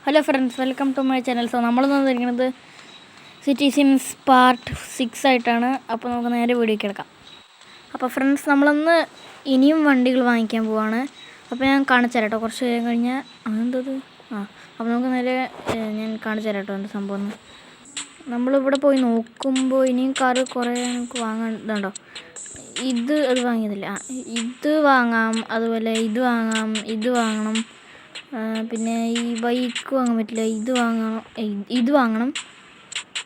Hello friends, welcome to my channel. So നമ്മളെന്ന് പറഞ്ഞിരിക്കുന്നത് city sims part 6 ആയിട്ടാണ്. അപ്പോൾ നമുക്ക് നേരെ വീഡിയോ കിടക്കാം. അപ്പോൾ ഫ്രണ്ട്സ്, നമ്മളൊന്ന് ഇനിയും വണ്ടികൾ വാങ്ങിക്കാൻ പോവാണ്. അപ്പോൾ ഞാൻ കാണിച്ചു തരാം കേട്ടോ. കുറച്ച് നേരം കഴിഞ്ഞാൽ അതെന്തത് അപ്പോൾ നമുക്ക് നേരെ ഞാൻ കാണിച്ചു തരാം കേട്ടോ എന്താ സംഭവം. നമ്മളിവിടെ പോയി നോക്കുമ്പോൾ ഇനിയും കാറ് കുറേ നമുക്ക് വാങ്ങാൻ ഇതുണ്ടോ. അത് വാങ്ങിയതില്ല. ഇത് വാങ്ങാം, അതുപോലെ ഇത് വാങ്ങാം, ഇത് വാങ്ങണം. പിന്നെ ഈ ബൈക്ക് വാങ്ങാൻ പറ്റില്ല. ഇത് വാങ്ങണം.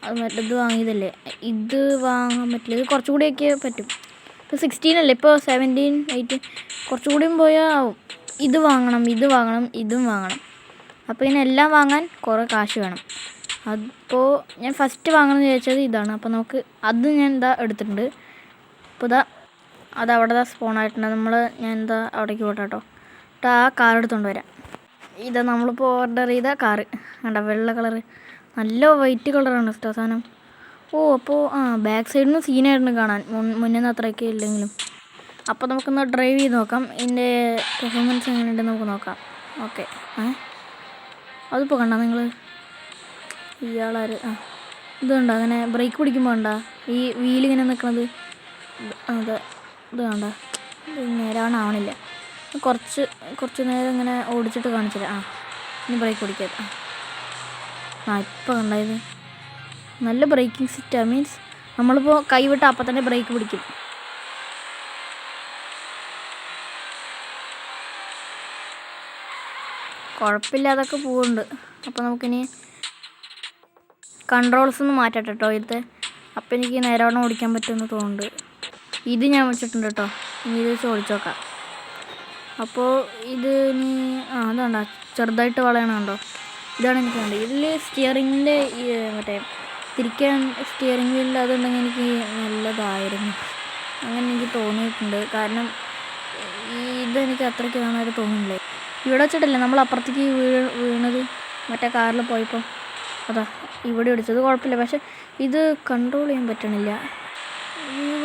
അത് മറ്റേത് വാങ്ങിയതല്ലേ, ഇത് വാങ്ങാൻ പറ്റില്ല. ഇത് കുറച്ചുകൂടിയൊക്കെ പറ്റും. ഇപ്പോൾ 16 അല്ലേ, ഇപ്പോൾ 17, 18 കുറച്ചുകൂടിയും പോയാൽ ആവും. ഇത് വാങ്ങണം, ഇതും വാങ്ങണം. അപ്പോൾ ഇതിനെല്ലാം വാങ്ങാൻ കുറേ കാശ് വേണം. അപ്പോൾ ഞാൻ ഫസ്റ്റ് വാങ്ങണമെന്ന് വിചാരിച്ചത് ഇതാണ്. അപ്പോൾ നമുക്ക് അത് ഞാൻ എടുത്തിട്ടുണ്ട്. അപ്പോൾ അതവിടെ സ്പോണായിട്ടുണ്ട്. ഞാൻ അവിടേക്ക് പോട്ടെ കേട്ടോ. ആ കാർ എടുത്തുകൊണ്ട് വരാം. നമ്മളിപ്പോൾ ഓർഡർ ചെയ്ത കാറ് കണ്ട, വെള്ള കളറ്, നല്ല വൈറ്റ് കളറാണ് സാധനം. അപ്പോൾ ബാക്ക് സൈഡിൽ നിന്ന് സീനായിരുന്നു കാണാൻ, മുന്നിൽ നിന്ന് അത്രയൊക്കെ ഇല്ലെങ്കിലും. അപ്പോൾ നമുക്കൊന്ന് ഡ്രൈവ് ചെയ്ത് നോക്കാം. ഇതിൻ്റെ പെർഫോമൻസ് എങ്ങനെയുണ്ടെന്ന് നമുക്ക് നോക്കാം. ഓക്കെ. അതിപ്പോൾ കണ്ടോ നിങ്ങൾ, ഇയാളാര് ഇതുണ്ടോ, അങ്ങനെ ബ്രേക്ക് പിടിക്കുമ്പോൾ ഉണ്ടോ ഈ വീലിങ്ങനെ നിൽക്കുന്നത്. ഇത് കണ്ട, നേരാവണ്ണം ആവണില്ല. കുറച്ച് നേരം ഇങ്ങനെ ഓടിച്ചിട്ട് കാണിച്ചില്ല. ഇനി ബ്രേക്ക് പിടിക്കാതെ. ഇപ്പോൾ കണ്ടായത് നല്ല ബ്രേക്കിംഗ് സിസ്റ്റമാണ്. മീൻസ് നമ്മളിപ്പോൾ കൈവിട്ട് അപ്പം തന്നെ ബ്രേക്ക് പിടിക്കും. കുഴപ്പമില്ലാതൊക്കെ പോകുന്നുണ്ട്. അപ്പോൾ നമുക്കിനി കൺട്രോൾസ് ഒന്ന് മാറ്റട്ടെ കേട്ടോ ഇത്. അപ്പോൾ എനിക്ക് നേരവണ്ണം ഓടിക്കാൻ പറ്റുമെന്ന് തോന്നുന്നുണ്ട്. ഇത് ഞാൻ വെച്ചിട്ടുണ്ട് കേട്ടോ. ഇനി ഇത് വെച്ച് ഓടിച്ചു നോക്കാം. അപ്പോൾ ഇത് ഇനി അതുകൊണ്ടോ ചെറുതായിട്ട് വളയണമുണ്ടോ. ഇതാണ് എനിക്ക് വേണ്ടത്. ഇതിൽ സ്റ്റിയറിങ്ങിൻ്റെ മറ്റേ തിരിക്കാൻ സ്റ്റിയറിംഗ് വീലിൽ അതുണ്ടെങ്കിൽ എനിക്ക് നല്ലതായിരുന്നു, അങ്ങനെ എനിക്ക് തോന്നിയിട്ടുണ്ട്. കാരണം ഇതെനിക്ക് അത്രയ്ക്ക് നന്നായിട്ട് തോന്നുന്നില്ലേ. ഇവിടെ വെച്ചിട്ടല്ലേ നമ്മൾ അപ്പുറത്തേക്ക് വീണത്, മറ്റേ കാറിൽ പോയപ്പോൾ. ഇവിടെ ഇടിച്ചത് കുഴപ്പമില്ല. പക്ഷെ ഇത് കൺട്രോൾ ചെയ്യാൻ പറ്റണില്ല.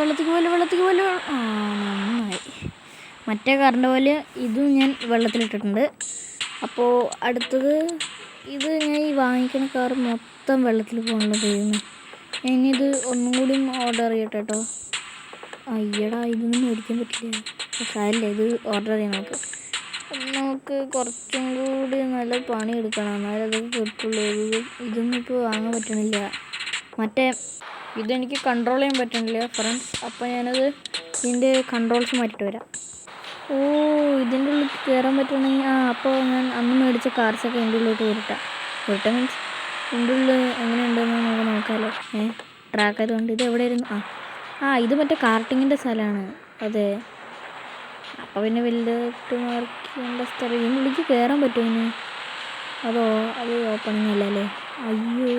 വെള്ളത്തേക്ക് പോലെ നന്നായി. മറ്റേ കാറിൻ്റെ പോലെ ഇതും ഞാൻ വെള്ളത്തിലിട്ടിട്ടുണ്ട്. അപ്പോൾ അടുത്തത് ഇത് ഞാൻ ഈ വാങ്ങിക്കുന്ന കാർ മൊത്തം വെള്ളത്തിൽ പോകണല്ലോ ചെയ്യുന്നു. ഇനിയിത് ഒന്നും കൂടി ഓർഡർ ചെയ്യട്ടെ കേട്ടോ. അയ്യടാ, ഇതൊന്നും മേടിക്കാൻ പറ്റില്ല. സാരില്ല, ഇത് ഓർഡർ ചെയ്യാൻ നമുക്ക് കുറച്ചും കൂടി നല്ല പണി എടുക്കണം, എന്നാലും അതൊക്കെ കിട്ടുള്ളൂ. ഇതൊന്നും ഇപ്പോൾ വാങ്ങാൻ പറ്റണില്ല. ഇതെനിക്ക് കൺട്രോൾ ചെയ്യാൻ പറ്റണില്ല ഫ്രണ്ട്സ്. അപ്പോൾ ഞാനത് ഇതിൻ്റെ കൺട്രോൾസ് മാറ്റിയിട്ട് വരാം. ഇതിൻ്റെ ഉള്ളിൽ കയറാൻ പറ്റുകയാണെങ്കിൽ അപ്പോൾ ഞാൻ അന്ന് മേടിച്ച കാർസൊക്കെ എൻ്റെ ഉള്ളിലോട്ട് വരട്ടെ മീൻസ് എൻ്റെ ഉള്ളിൽ എങ്ങനെയുണ്ടെന്ന് നമുക്ക് നോക്കാമല്ലോ. ട്രാക്ക് ആയതുകൊണ്ട്. ഇത് എവിടെയായിരുന്നു? ഇത് മറ്റേ കാർട്ടിങ്ങിൻ്റെ സ്ഥലമാണ്. അതെ, അപ്പോൾ പിന്നെ വലുതായിട്ട് മാർക്ക് ചെയ്യേണ്ട സ്ഥലം. ഇതിൻ്റെ ഉള്ളിലേക്ക് കയറാൻ പറ്റുമോ? അത് ഓപ്പണിങ് അല്ല അല്ലേ? അയ്യോ,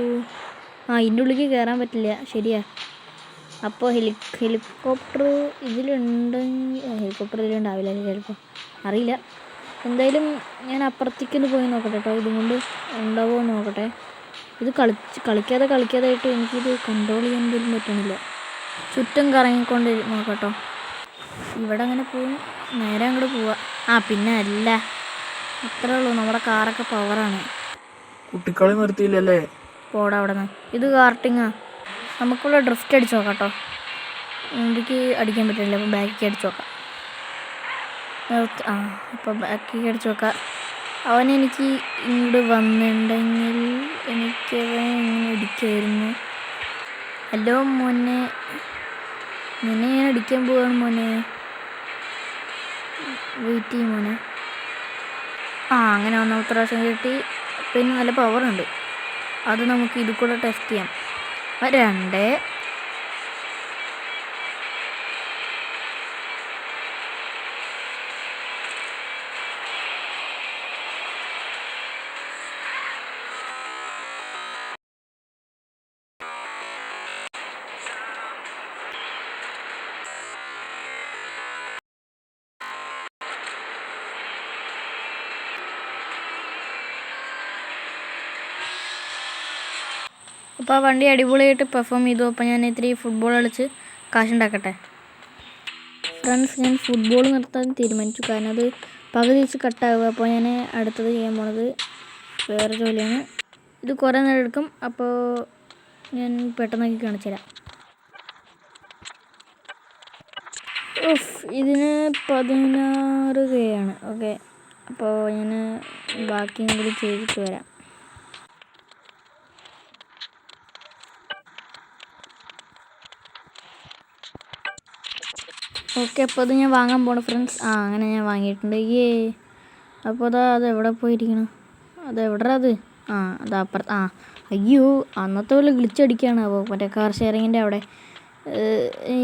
ഇതിൻ്റെ ഉള്ളിലേക്ക് കയറാൻ പറ്റില്ല. ശരിയാ. അപ്പോൾ ഹെലികോപ്റ്റർ ഇതിലുണ്ടെങ്കിൽ ഹെലികോപ്റ്റർ ഇതിലുണ്ടാവില്ല ചിലപ്പോൾ, അറിയില്ല. എന്തായാലും ഞാൻ അപ്പുറത്തേക്കൊന്ന് പോയി നോക്കട്ടെ കേട്ടോ. ഇതുകൊണ്ട് ഉണ്ടാവുമോ എന്ന് നോക്കട്ടെ. ഇത് കളിക്കാതായിട്ട് എനിക്കിത് കൺട്രോൾ ചെയ്യാൻ പോലും പറ്റണില്ല. ചുറ്റും കറങ്ങിക്കൊണ്ട് നോക്കട്ടോ. ഇവിടെ അങ്ങനെ പോവും, നേരെ അങ്ങോട്ട് പോവാം. പിന്നെ അല്ല, അത്രേ ഉള്ളൂ. നമ്മുടെ കാറൊക്കെ പവറാണ്. കുട്ടിക്കളി നിർത്തിയില്ലല്ലേ? പോടാ അവിടെ നിന്ന്. ഇത് കാർട്ടിങ്ങാ. നമുക്കുള്ള ഡ്രിഫ്റ്റ് അടിച്ച് നോക്കാം കേട്ടോ. എനിക്ക് അടിക്കാൻ പറ്റില്ല. അപ്പോൾ ബാക്കിക്ക് അടിച്ച് നോക്കാം. ഇപ്പോൾ ബാക്കിക്ക് അടിച്ച് നോക്കാം. അവനെനിക്ക് ഇങ്ങോട്ട് വന്നിട്ടുണ്ടെങ്കിൽ എനിക്കവൻ ഇങ്ങനെ അടിക്കായിരുന്നു. ഹലോ മോനെ, നിന്നെ ഞാൻ അടിക്കാൻ പോവാണ് മോനെ. വെയിറ്റ് ചെയ്യും മോനെ. അങ്ങനെ ഒന്നാമത്തെ പ്രാവശ്യം കിട്ടി. പിന്നെ നല്ല പവറുണ്ട്. അത് നമുക്ക് ഇത് കൂടെ ടെസ്റ്റ് ചെയ്യാം. 2 അപ്പോൾ വണ്ടി അടിപൊളിയായിട്ട് പെർഫോം ചെയ്തു. അപ്പോൾ ഞാൻ ഇത്തിരി ഫുട്ബോൾ കളിച്ച് കാശുണ്ടാക്കട്ടെ. ഫ്രണ്ട്സ്, ഞാൻ ഫുട്ബോൾ നിർത്താൻ തീരുമാനിച്ചു. കാരണം അത് പകുതി വെച്ച് കട്ടാവുക. അപ്പോൾ ഞാൻ അടുത്തത് ചെയ്യാൻ പോണത് വേറെ ജോലിയാണ്. ഇത് കുറേ നേരം എടുക്കും. അപ്പോൾ ഞാൻ പെട്ടെന്നൊക്കെ കാണിച്ചു തരാം. ഇതിന് 16K ആണ്. ഓക്കെ, അപ്പോൾ ഞാൻ ബാക്കിയും കൂടി ചെയ്തിട്ട് വരാം. ഓക്കെ, അപ്പോൾ അത് ഞാൻ വാങ്ങാൻ പോണു ഫ്രണ്ട്സ്. അങ്ങനെ ഞാൻ വാങ്ങിയിട്ടുണ്ട്. അപ്പോൾ അത് എവിടെ പോയിരിക്കണം? അതെവിടെ അത്? അത് അപ്പുറത്ത്. അയ്യോ, അന്നത്തെ പോലെ ഗ്ലിച്ചടിക്കുകയാണ്. അപ്പോൾ മറ്റേ കാർ ഷെയറിങ്ങിൻ്റെ അവിടെ.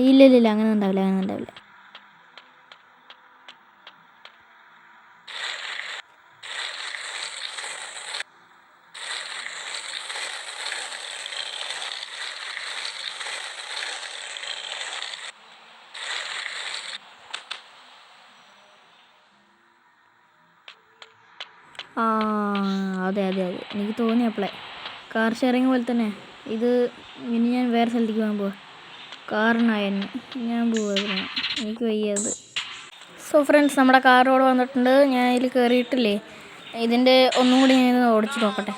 ഇല്ല, അങ്ങനെ ഉണ്ടാവില്ല. അതെ എനിക്ക് തോന്നി അപ്പോളേ കാർ ഷെയറിങ് പോലെ തന്നെ ഇത്. ഇനി ഞാൻ വേറെ സ്ഥലത്തേക്ക് പോകാൻ പോവാ. കാറിനായിരുന്നു ഞാൻ പോവായിരുന്നു. എനിക്ക് വയ്യത്. സോ ഫ്രണ്ട്സ്, നമ്മുടെ കാർ റോഡ് വന്നിട്ടുണ്ട്. ഞാൻ ഇതിൽ കയറിയിട്ടില്ലേ, ഇതിൻ്റെ ഒന്നും കൂടി ഞാൻ ഓടിച്ച് നോക്കട്ടെ.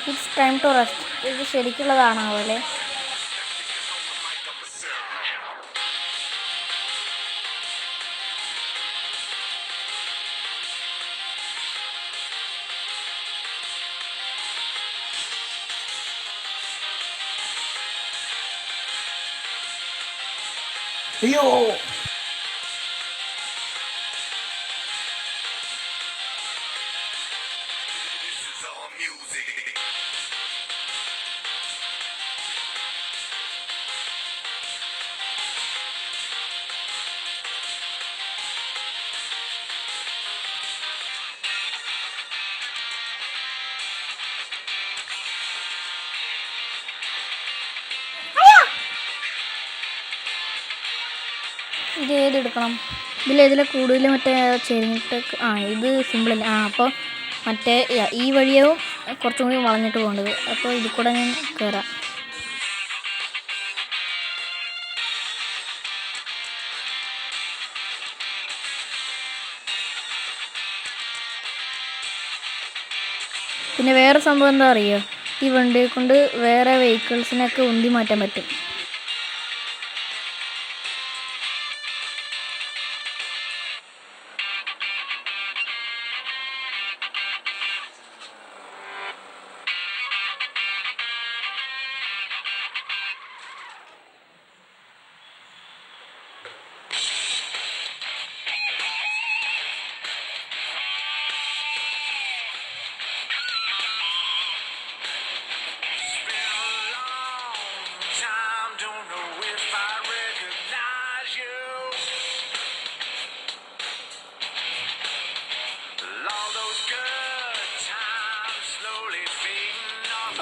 It's time to rest. ഇത് ശരിക്കുള്ളതാണോ പോലെ? അയ്യോ, ഇത് ഏതെടുക്കണം? ഇതിലേതിലെ കൂടുതൽ മറ്റേ ചെരിഞ്ഞിട്ട്? ഇത് സിമ്പിളല്ല. അപ്പോൾ മറ്റേ ഈ വഴിയാവും കുറച്ചും കൂടി വളഞ്ഞിട്ട് പോകേണ്ടത്. അപ്പോൾ ഇതിൽ കൂടെ ഞാൻ കയറാം. പിന്നെ വേറെ സംഭവം എന്താ അറിയുമോ? ഈ വണ്ടിയെ കൊണ്ട് വേറെ വെഹിക്കിൾസിനൊക്കെ ഉന്തി മാറ്റാൻ പറ്റും.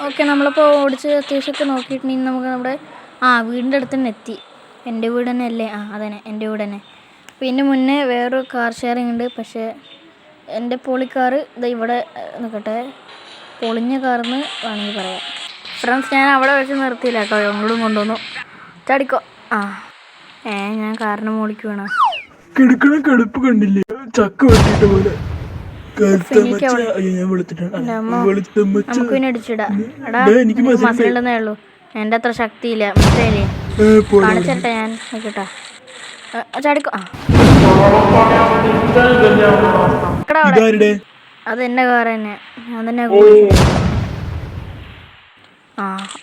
ഓക്കെ, നമ്മളിപ്പോൾ ഓടിച്ച് അത്യാവശ്യമൊക്കെ നോക്കിയിട്ടുണ്ടെങ്കിൽ നമുക്ക് നമ്മുടെ വീടിൻ്റെ അടുത്ത് തന്നെ എത്തി. എൻ്റെ വീട് തന്നെ അല്ലേ? അതന്നെ, എൻ്റെ വീട് തന്നെ. പിന്നെ മുന്നേ വേറൊരു കാർ ഷെയറിങ് ഉണ്ട്. പക്ഷേ എൻ്റെ പൊളിക്കാറ് ഇത് ഇവിടെ നിൽക്കട്ടെ. പൊളിഞ്ഞ കാറെന്ന് വേണമെങ്കിൽ പറയാം. ഫ്രണ്ട്സ്, ഞാൻ അവിടെ വെച്ച് നിർത്തിയില്ല കേട്ടോ, ഞങ്ങളും കൊണ്ടുവന്നു. ചാടിക്കോ. ഞാൻ കാറിന് മുകളിലേക്ക് വീണ കിടക്കണ കിടപ്പ് കണ്ടില്ലേ? ചക്ക വെട്ടിട്ട പോലെ. നമുക്ക് പിന്നെ അടിച്ചിടാ. എടാ, മസിലുണ്ടെന്നേ ഉള്ളൂ, എൻ്റെ അത്ര ശക്തിയില്ല. മനസ്സിലായില്ലേ? കാണിച്ചിട്ടെ ഞാൻ നോക്കിട്ടാ. ചാടിക്കോ. അത് എൻ്റെ കാർ തന്നെ. ഞാൻ തന്നെ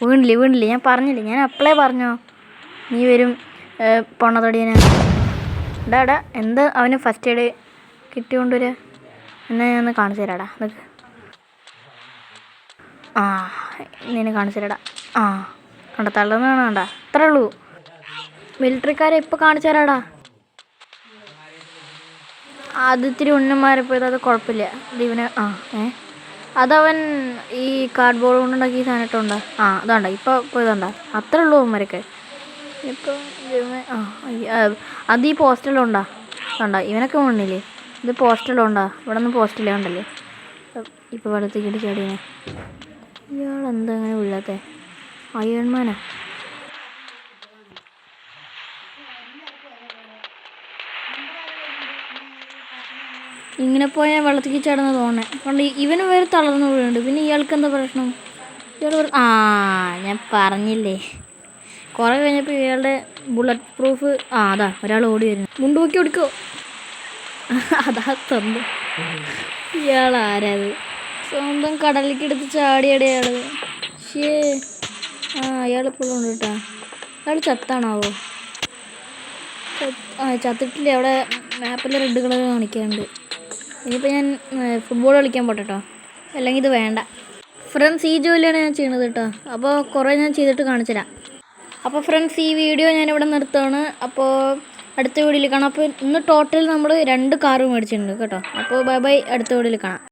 വീണില്ലേ? ഞാൻ പറഞ്ഞില്ലേ? ഞാൻ അപ്പളേ പറഞ്ഞോ നീ വരും പൊണ്ണതടിയനെ. എടാ എന്താ അവന് ഫസ്റ്റ് എയ്ഡ് കിറ്റ് കൊണ്ടുവരാ? എന്നാ ഞാൻ ഒന്ന് കാണിച്ചു തരാടാ. നിനക്ക് നിന്നെ കാണിച്ചു തരാടാ. കണ്ട തള്ളുന്ന വേണ്ട, അത്രേ ഉള്ളൂ. മിലിറ്ററിക്കാരെ ഇപ്പോൾ കാണിച്ചു തരാടാ. അത് ഇത്തിരി ഉണ്ണന്മാരെ പോയത്, അത് കുഴപ്പമില്ല. ഇത് ഇവനെ അതവൻ ഈ കാർഡ്ബോർഡ് കൊണ്ടുണ്ടാക്കിയ സാധനം ഇട്ടുണ്ടോ? ആ അതാണ്ട ഇപ്പോൾ ഇതുണ്ട. അത്രേ ഉള്ളൂ അവന്മാരൊക്കെ. ഇപ്പം അത് ഈ പോസ്റ്റലുണ്ടാ കണ്ട ഇവനൊക്കെ വേണ്ടില്ലേ? ഇത് പോസ്റ്റലുണ്ടാ? ഇവിടെ നിന്ന് പോസ്റ്റലേ ഉണ്ടല്ലേ. ഇപ്പോൾ വെള്ളത്തേക്ക് ഇടിച്ചാടിനെ. ഇയാളെന്താ അങ്ങനെ വീഴാത്തെ? അയൺമാനാ. ഇങ്ങനെ പോയാൽ വെള്ളത്തേക്ക് ചാടുന്ന തോന്നണേ. കൊണ്ട് ഇവന് വേറെ തളർന്നു വീഴുന്നുണ്ട്. പിന്നെ ഇയാൾക്ക് എന്താ പ്രശ്നം? ഇയാൾ ഞാൻ പറഞ്ഞില്ലേ. കുറേ കഴിഞ്ഞപ്പോൾ ഇയാളുടെ ബുള്ളറ്റ് പ്രൂഫ് അതാ ഒരാൾ ഓടി വരുന്നു. മുണ്ട് പൊക്കി ഓടിക്കോ. അതാ തന്നു. ഇയാളാരത്? സ്വന്തം കടലിലേക്ക് എടുത്ത് ചാടിയടെ അയാൾ. അയാളിപ്പോഴും ഉണ്ട് കേട്ടോ. അയാൾ ചത്താണാവോ? ചത്തിട്ടില്ല. അവിടെ മാപ്പിൽ റെഡ് കളർ കാണിക്കാറുണ്ട്. ഇനിയിപ്പോൾ ഞാൻ ഫുട്ബോൾ കളിക്കാൻ പോട്ടെ കേട്ടോ. അല്ലെങ്കിൽ ഇത് വേണ്ട. ഫ്രണ്ട്സ്, ഈ ജോലിയാണ് ഞാൻ ചെയ്യണത് കേട്ടോ. അപ്പോൾ കുറേ ഞാൻ ചെയ്തിട്ട് കാണിച്ചു തരാം. അപ്പോൾ ഫ്രണ്ട്സ്, ഈ വീഡിയോ ഞാനിവിടെ നിർത്തുകയാണ്. അപ്പോൾ അടുത്ത വീഡിയോയിൽ കാണാം. അപ്പോൾ ഇന്ന് ടോട്ടൽ നമ്മൾ 2 കാറ് മേടിച്ചിട്ടുണ്ട് കേട്ടോ. അപ്പോൾ ബൈ ബൈ, അടുത്ത വീഡിയോയിൽ കാണാം.